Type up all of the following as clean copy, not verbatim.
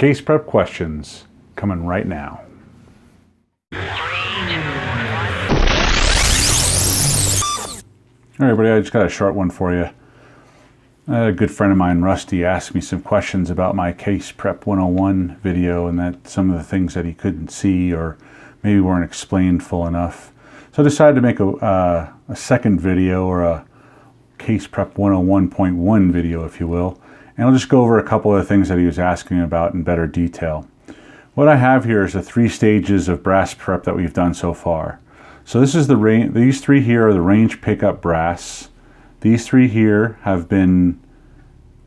Case prep questions coming right now. All right, everybody, I just got a short one for you. A good friend of mine, Rusty, asked me some questions about my Case Prep 101 video, and that some of the things that he couldn't see or maybe weren't explained full enough. So I decided to make a second video, or a Case Prep 101.1 video, if you will. And I'll just go over a couple of the things that he was asking about in better detail. What I have here is the 3 stages of brass prep that we've done so far. So this is these 3 here are the range pickup brass. These 3 here have been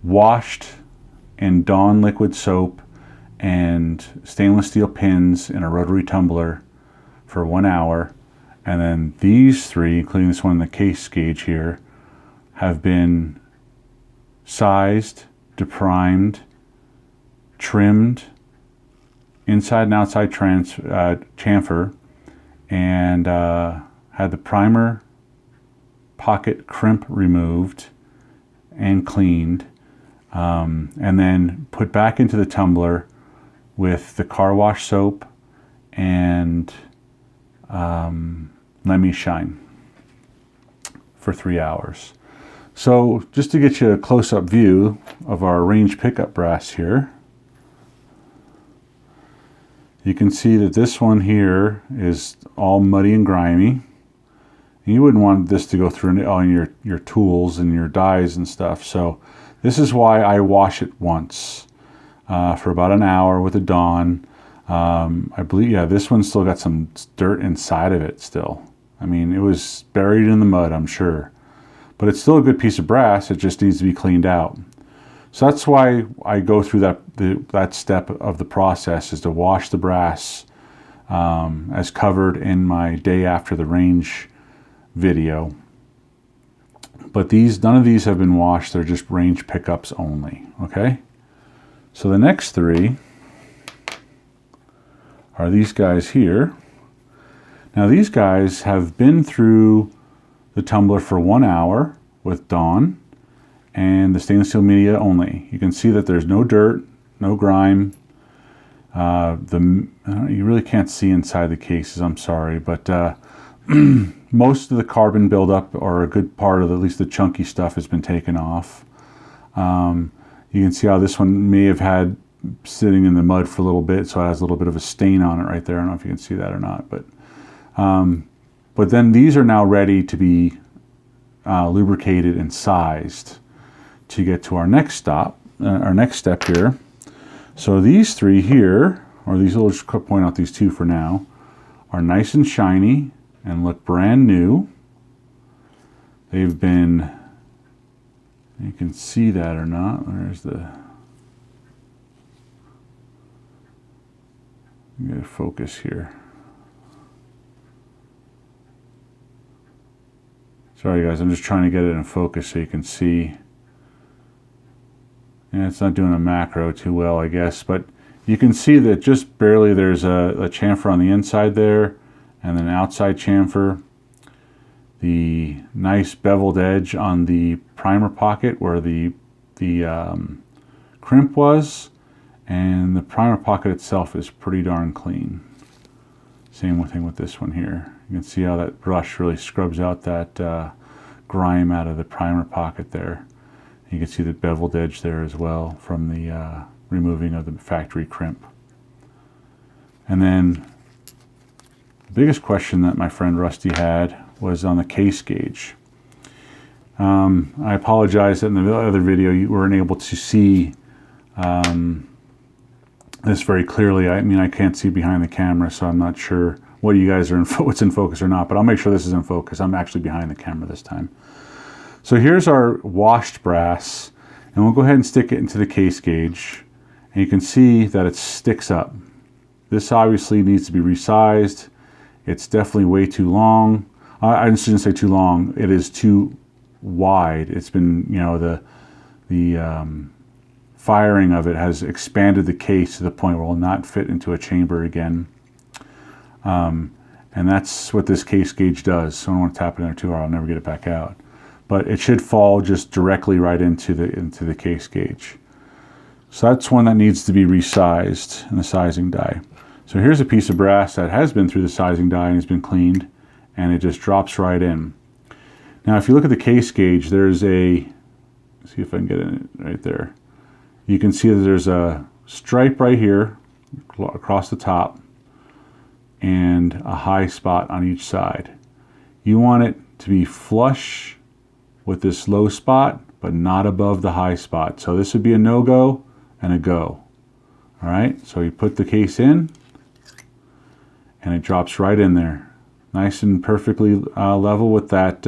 washed in Dawn liquid soap and stainless steel pins in a rotary tumbler for 1 hour. And then these 3, including this one in the case gauge here, have been sized, deprimed, trimmed, inside and outside chamfer, and had the primer pocket crimp removed and cleaned, and then put back into the tumbler with the car wash soap and Let Me Shine for 3 hours. So just to get you a close-up view of our range pickup brass here, you can see that this one here is all muddy and grimy. You wouldn't want this to go through all your tools and your dies and stuff. So this is why I wash it once for about an hour with a Dawn. I believe, yeah, this one's still got some dirt inside of it still. I mean, it was buried in the mud, I'm sure. But it's still a good piece of brass. It just needs to be cleaned out. So that's why I go through that step of the process, is to wash the brass as covered in my day after the range video. But none of these have been washed. They're just range pickups only. Okay. So the next 3 are these guys here. Now these guys have been through the tumbler for 1 hour with Dawn and the stainless steel media only. You can see that there's no dirt, no grime. You really can't see inside the cases, I'm sorry, but most of the carbon buildup, or a good part of at least the chunky stuff, has been taken off. You can see how this one may have had sitting in the mud for a little bit, so it has a little bit of a stain on it right there. I don't know if you can see that or not, but then these are now ready to be lubricated and sized to get to our next step here. So these 3 here, or these, we'll just point out these 2 for now, are nice and shiny and look brand new. They've been, you can see that or not, there's the, get a focus here. Sorry guys, I'm just trying to get it in focus so you can see. Yeah, it's not doing a macro too well, I guess, but you can see that just barely there's a chamfer on the inside there, and then outside chamfer. The nice beveled edge on the primer pocket where the crimp was, and the primer pocket itself is pretty darn clean. Same thing with this one here. You can see how that brush really scrubs out that grime out of the primer pocket there. You can see the beveled edge there as well from the removing of the factory crimp. And then the biggest question that my friend Rusty had was on the case gauge. I apologize that in the other video you weren't able to see this very clearly. I mean, I can't see behind the camera, so I'm not sure what you guys are what's in focus or not, but I'll make sure this is in focus. I'm actually behind the camera this time. So here's our washed brass, and we'll go ahead and stick it into the case gauge, and you can see that it sticks up. This obviously needs to be resized. It's definitely way too long. I shouldn't say too long. It is too wide. It's been, you know, the firing of it has expanded the case to the point where it will not fit into a chamber again. And that's what this case gauge does. So I don't want to tap it in there too hard. I'll never get it back out. But it should fall just directly right into the case gauge. So that's one that needs to be resized in the sizing die. So here's a piece of brass that has been through the sizing die and has been cleaned, and it just drops right in. Now if you look at the case gauge, there's a, see if I can get it right there. You can see that there's a stripe right here across the top and a high spot on each side. You want it to be flush with this low spot, but not above the high spot. So this would be a no-go and a go. All right, so you put the case in and it drops right in there. Nice and perfectly level with that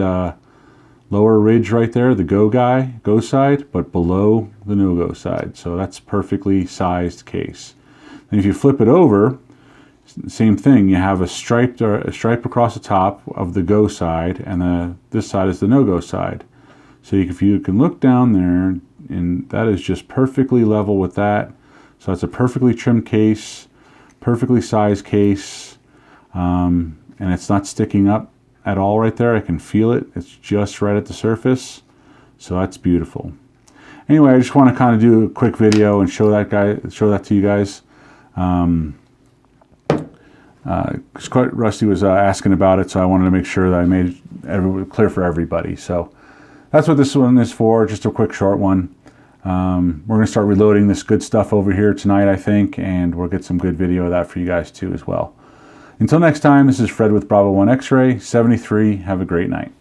lower ridge right there, the go side, but below the no-go side. So that's perfectly sized case. And if you flip it over, same thing. You have a stripe across the top of the go side, and this side is the no-go side. So if you can look down there, and that is just perfectly level with that. So that's a perfectly trimmed case, perfectly sized case, and it's not sticking up at all right there. I can feel it. It's just right at the surface. So that's beautiful. Anyway, I just want to kind of do a quick video and show that to you guys. Rusty was asking about it, so I wanted to make sure that I made it clear for everybody. So that's what this one is for, just a quick short one. We're going to start reloading this good stuff over here tonight, I think, and we'll get some good video of that for you guys too as well. Until next time, this is Fred with Bravo 1 X-Ray 73. Have a great night.